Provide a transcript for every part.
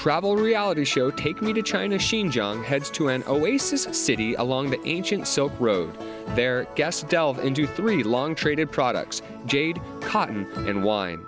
travel reality show Take Me to China Xinjiang heads to an oasis city along the ancient Silk Road. There, guests delve into 3 long-traded products: jade, cotton, and wine.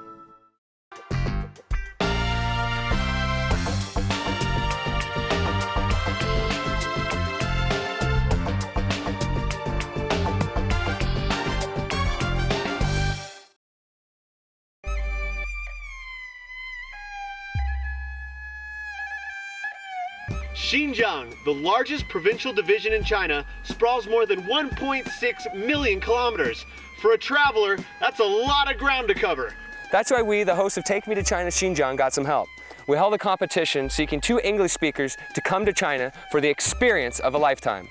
Xinjiang, the largest provincial division in China, sprawls more than 1.6 million kilometers. For a traveler, that's a lot of ground to cover. That's why we, the hosts of Take Me to China Xinjiang, got some help. We held a competition seeking 2 English speakers to come to China for the experience of a lifetime.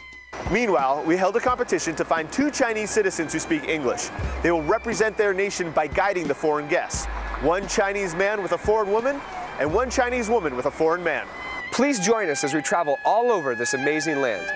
Meanwhile, we held a competition to find 2 Chinese citizens who speak English. They will represent their nation by guiding the foreign guests. 1 Chinese man with a foreign woman, and 1 Chinese woman with a foreign man. Please join us as we travel all over this amazing land.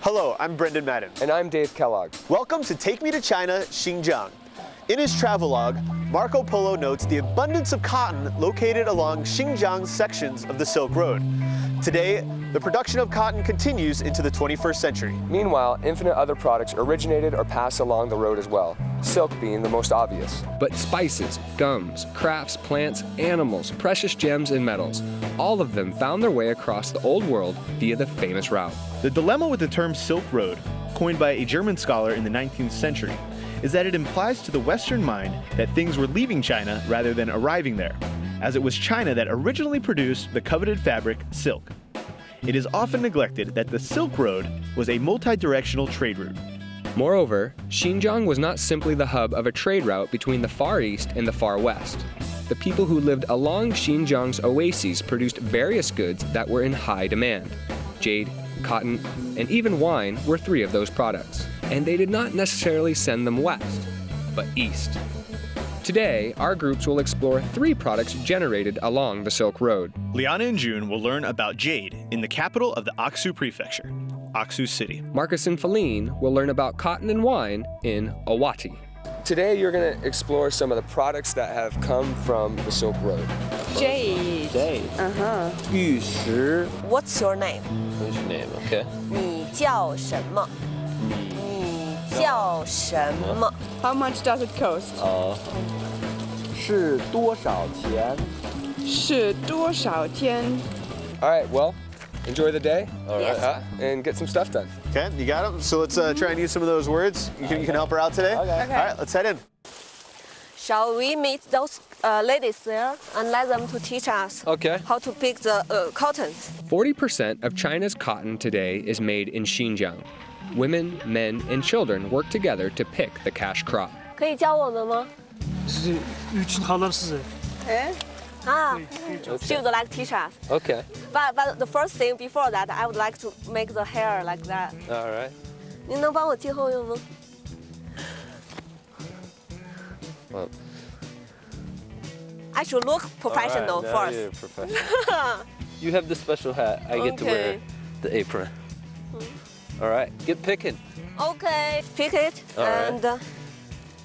Hello, I'm Brendan Madden. And I'm Dave Kellogg. Welcome to Take Me to China Xinjiang. In his travelogue, Marco Polo notes the abundance of cotton located along Xinjiang's sections of the Silk Road. Today, the production of cotton continues into the 21st century. Meanwhile, infinite other products originated or passed along the road as well, silk being the most obvious. But spices, gums, crafts, plants, animals, precious gems, and metals, all of them found their way across the old world via the famous route. The dilemma with the term Silk Road, coined by a German scholar in the 19th century, is that it implies to the Western mind that things were leaving China rather than arriving there, as it was China that originally produced the coveted fabric silk. It is often neglected that the Silk Road was a multi-directional trade route. Moreover, Xinjiang was not simply the hub of a trade route between the Far East and the Far West. The people who lived along Xinjiang's oases produced various goods that were in high demand. Jade, cotton, and even wine were 3 of those products. And they did not necessarily send them west, but east. Today, our groups will explore 3 products generated along the Silk Road. Liana and June will learn about jade in the capital of the Aksu Prefecture, Aksu City. Marcus and Feline will learn about cotton and wine in Awati. Today, you're going to explore some of the products that have come from the Silk Road. Jade. Jade. Uh-huh. What's your name? What's your name? Okay. 你叫什么? How much does it cost? 是多少钱? 是多少钱? All right, well, enjoy the day. All right. Yes. And get some stuff done. Okay, you got them? So let's try and use some of those words. You can help her out today? Okay. All right, let's head in. Shall we meet those ladies there and let them to teach us how to pick the cotton? 40% of China's cotton today is made in Xinjiang. Women, men, and children work together to pick the cash crop. 可以教我们吗? She would like to teach us. Okay. But the first thing before that, I would like to make the hair like that. All right. 您能帮我接后用吗? Well, I should look professional All right, now first. you're professional. You have the special hat. I get to wear the apron. All right, get picking. Okay, pick it All right. and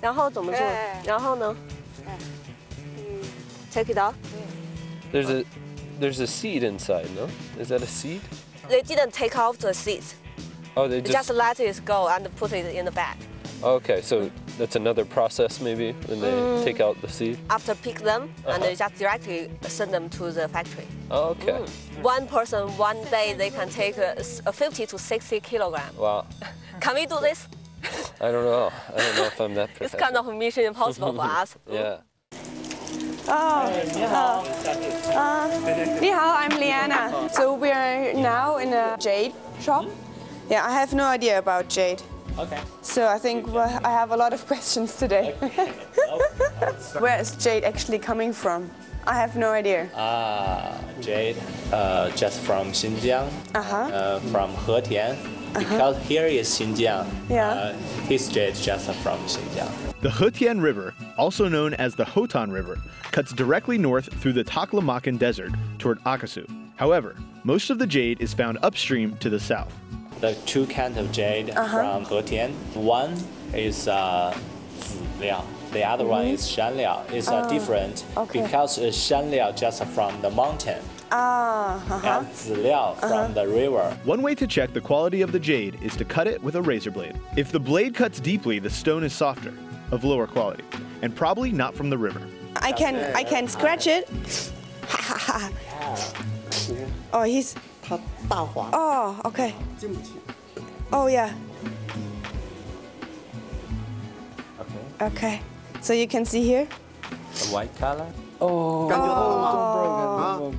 然后怎么做? 然后呢? Take it off. There's a seed inside, no? Is that a seed? They didn't take off the seeds. Oh, they They just let it go and put it in the bag. Okay, so that's another process maybe when they take out the seed. After pick them and they just directly send them to the factory. Oh, okay. One person, one day, they can take a 50 to 60 kilograms. Wow. Can we do this? I don't know. I don't know if I'm that It's professional. kind of mission impossible for us. Yeah. Ni hao, I'm Liana. So we are now in a jade shop. Yeah, I have no idea about jade. Okay. So I think I have a lot of questions today. Where is jade actually coming from? I have no idea. Jade, just from Xinjiang, from Hetian. Because here is Xinjiang, his jade just from Xinjiang. The Hetian River, also known as the Hotan River, cuts directly north through the Taklamakan Desert toward Akasu. However, most of the jade is found upstream to the south. The two kinds of jade from Hetian, one is Ziliao, the other one is Shanliao. It's different because Shanliao just from the mountain. And Ziliao from the river. One way to check the quality of the jade is to cut it with a razor blade. If the blade cuts deeply, the stone is softer, of lower quality, and probably not from the river. I can scratch it. Oh, he's. Oh, okay. Oh, yeah. Okay. So you can see here. The white color.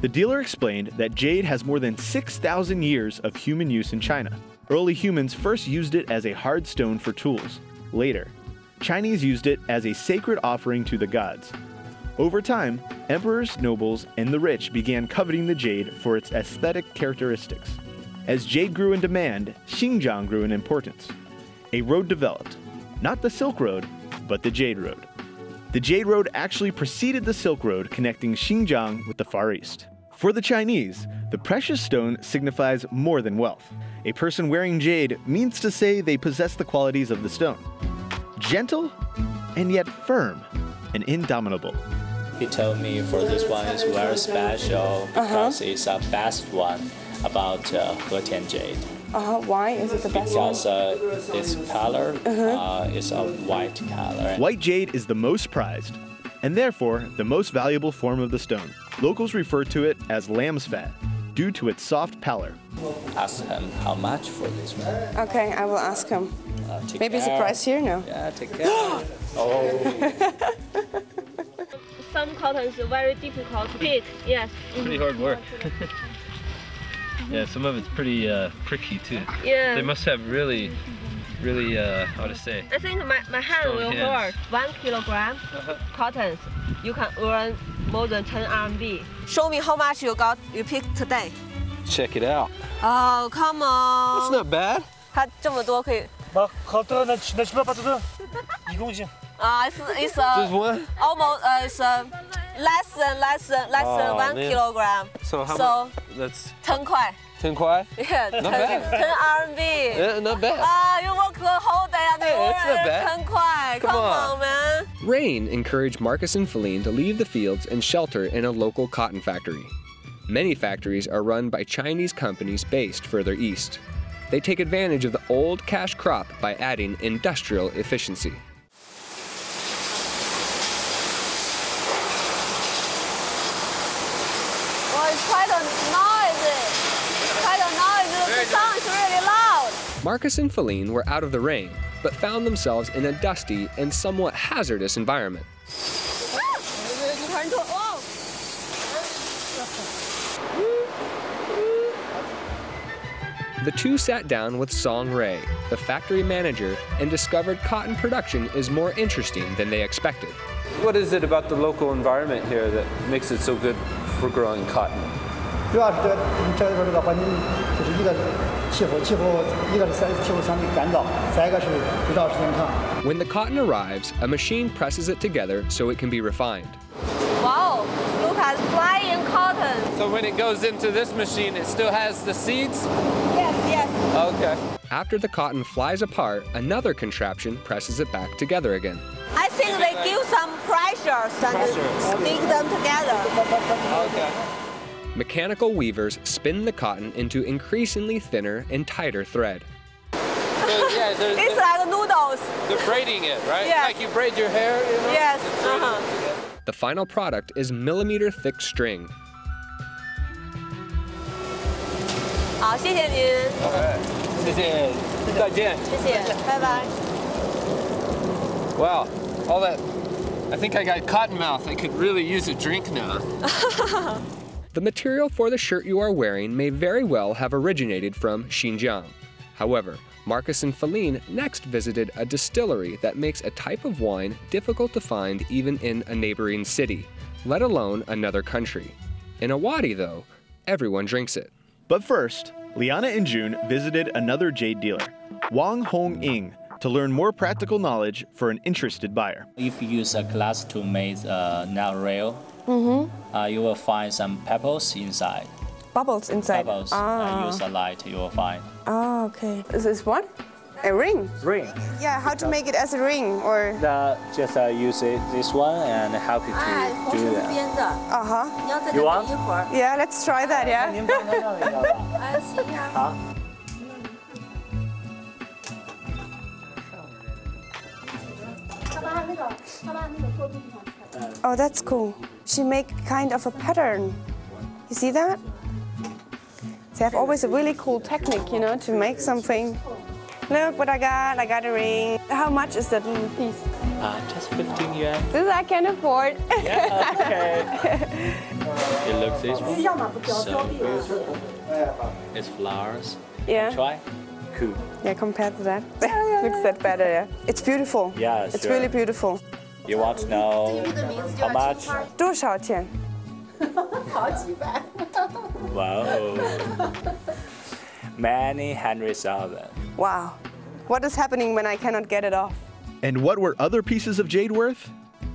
The dealer explained that jade has more than 6,000 years of human use in China. Early humans first used it as a hard stone for tools. Later, Chinese used it as a sacred offering to the gods. Over time, emperors, nobles, and the rich began coveting the jade for its aesthetic characteristics. As jade grew in demand, Xinjiang grew in importance. A road developed, not the Silk Road, but the Jade Road. The Jade Road actually preceded the Silk Road, connecting Xinjiang with the Far East. For the Chinese, the precious stone signifies more than wealth. A person wearing jade means to say they possess the qualities of the stone. Gentle, and yet firm and indomitable. He told me for this one is very special because it's the best one about Hetian jade. Why is it the best one? Because its color is a white color. White jade is the most prized, and therefore the most valuable form of the stone. Locals refer to it as lamb's fat, due to its soft pallor. Ask him how much for this one. Okay, I will ask him. Maybe it's a price here? No. Yeah, take care. Some cotton is very difficult to pick. Yes. Pretty hard work. Yeah, some of it's pretty pricky too. Yeah. They must have really, how to say? I think my hand will hurt. 1 kilogram cottons, you can earn more than 10 RMB. Show me how much you picked today. Check it out. Oh, come on. That's not bad. 它这么多可以。It's Just one? almost less than 1 kilogram. So how So much? That's 10 块. 10 kwai? Yeah, Not bad. 10 RMB. Yeah, not bad. You work the whole day and you Hey, it's not bad. 10 块. Come on, man. Rain encouraged Marcus and Feline to leave the fields and shelter in a local cotton factory. Many factories are run by Chinese companies based further east. They take advantage of the old cash crop by adding industrial efficiency. Well, it's quite noisy. The sound is really loud. Marcus and Feline were out of the rain, but found themselves in a dusty and somewhat hazardous environment. The two sat down with Song Ray, the factory manager, and discovered cotton production is more interesting than they expected. What is it about the local environment here that makes it so good for growing cotton? 主要是这边这个环境，就是一个气候，一个是气候相对干燥，再一个是日照时间长。 When the cotton arrives, a machine presses it together so it can be refined. Wow, look at flying cotton. So when it goes into this machine, it still has the seeds? Yes. Okay. After the cotton flies apart, another contraption presses it back together again. I think they give some pressure and stick them together. Okay. Mechanical weavers spin the cotton into increasingly thinner and tighter thread. So, yeah, It's like noodles. they're braiding it, right? Yes. Like you braid your hair, you know? Yes. It's braiding it together. The final product is millimeter-thick string. 好，谢谢您。 Okay. 谢谢，再见。谢谢，拜拜。 Wow, all that. I think I got cotton mouth. I could really use a drink now. The material for the shirt you are wearing may very well have originated from Xinjiang. However, Marcus and Feline next visited a distillery that makes a type of wine difficult to find even in a neighboring city, let alone another country. In a wadi, though, everyone drinks it. But first, Liana and June visited another jade dealer, Wang Hong Ing, to learn more practical knowledge for an interested buyer. If you use a glass to make a nail rail, you will find some pebbles inside. Bubbles inside? Pebbles. Use a light, you will find. Oh, okay. Is this what? A ring? Ring. Yeah, how to make it as a ring, or? Just use this one and help you to do that. Uh-huh. You want? Yeah, let's try that, yeah? Oh, that's cool. She make kind of a pattern. You see that? They have always a really cool technique, you know, to make something. Look what I got. I got a ring. How much is that little piece? Just 15 yuan. This I can afford. Yeah, okay. It looks this one. So it's flowers. Yeah. Try. Cool. Yeah, compared to that. Looks that better, yeah. It's beautiful. Yeah, It's sure. really beautiful. You want to know how much? 多少钱? Wow. Many hundreds of them. Wow. What is happening when I cannot get it off? And what were other pieces of jade worth?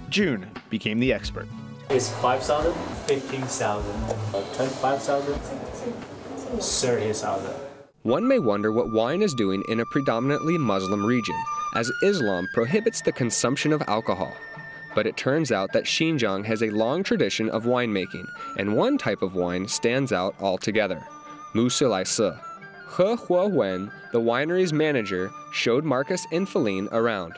June became the expert. It's 5,000, 15,000, 25,000, 30,000. One may wonder what wine is doing in a predominantly Muslim region, as Islam prohibits the consumption of alcohol. But it turns out that Xinjiang has a long tradition of winemaking, and one type of wine stands out altogether: Musulai-se. He Huowen, the winery's manager, showed Marcus and Feline around.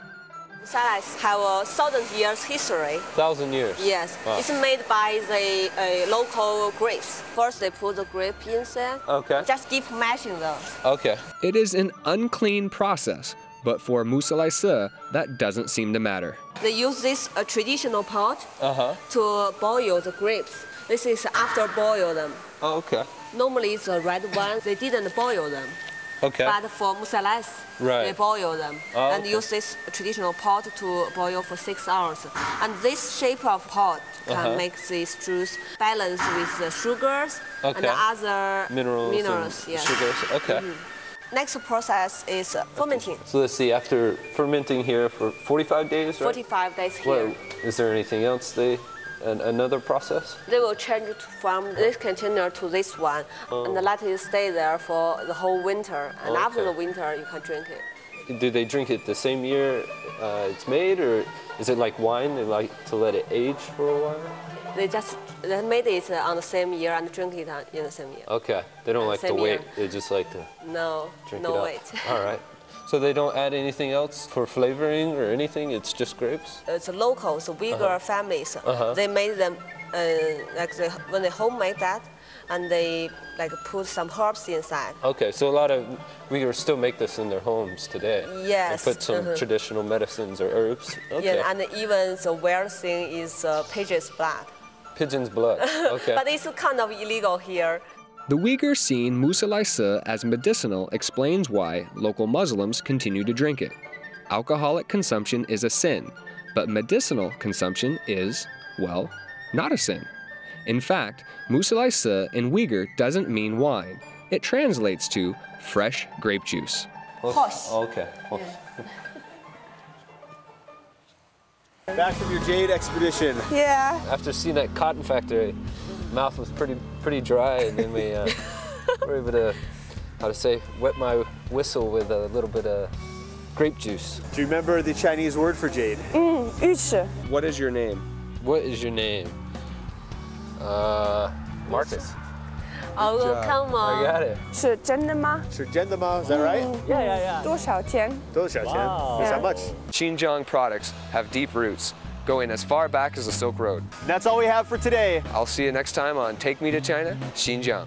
Musulai have a 1,000 years history. 1,000 years? Yes. Wow. It's made by the local grapes. First they put the grape inside. Okay. Just keep mashing those. Okay. It is an unclean process, but for Musulai-se, that doesn't seem to matter. They use this traditional pot to boil the grapes. This is after boil them. Oh, okay. Normally it's a red one. They didn't boil them. Okay. But for Musulai, Right. they boil them and okay. use this traditional pot to boil for 6 hours. And this shape of pot can make this juice balance with the sugars and the other minerals yes. sugars. Okay. Next process is fermenting. So let's see, after fermenting here for 45 days, right? 45 days here. What, is there anything else another process? They will change it from this container to this one and let it stay there for the whole winter. And after the winter, you can drink it. Do they drink it the same year it's made, or is it like wine? They like to let it age for a while? They made it on the same year and drink it in the same year. Okay. They don't like to wait. They just like to drink it up. wait. All right. So they don't add anything else for flavoring or anything? It's just grapes? It's local, so bigger families. They made them when they homemade that, and they put some herbs inside. Okay, so a lot of Uyghurs still make this in their homes today. Yes. They put some traditional medicines or herbs. Okay. Yeah, and even the weird thing is pigeon's blood. Pigeon's blood. Okay. But it's kind of illegal here. The Uyghurs seeing Musulai-se as medicinal explains why local Muslims continue to drink it. Alcoholic consumption is a sin, but medicinal consumption is, well, not a sin. In fact, Musulai-se in Uyghur doesn't mean wine. It translates to fresh grape juice. Okay. Back from your jade expedition. Yeah. After seeing that cotton factory, mouth was pretty dry, and then we were able to, wet my whistle with a little bit of grape juice. Do you remember the Chinese word for jade? 玉石. What is your name? What is your name? Marcus. Oh, come on. I got it. 是真的吗? Is that right? Yeah. 多少钱? 多少钱? That's how much. Xinjiang products have deep roots, going as far back as the Silk Road. And that's all we have for today. I'll see you next time on Take Me to China, Xinjiang.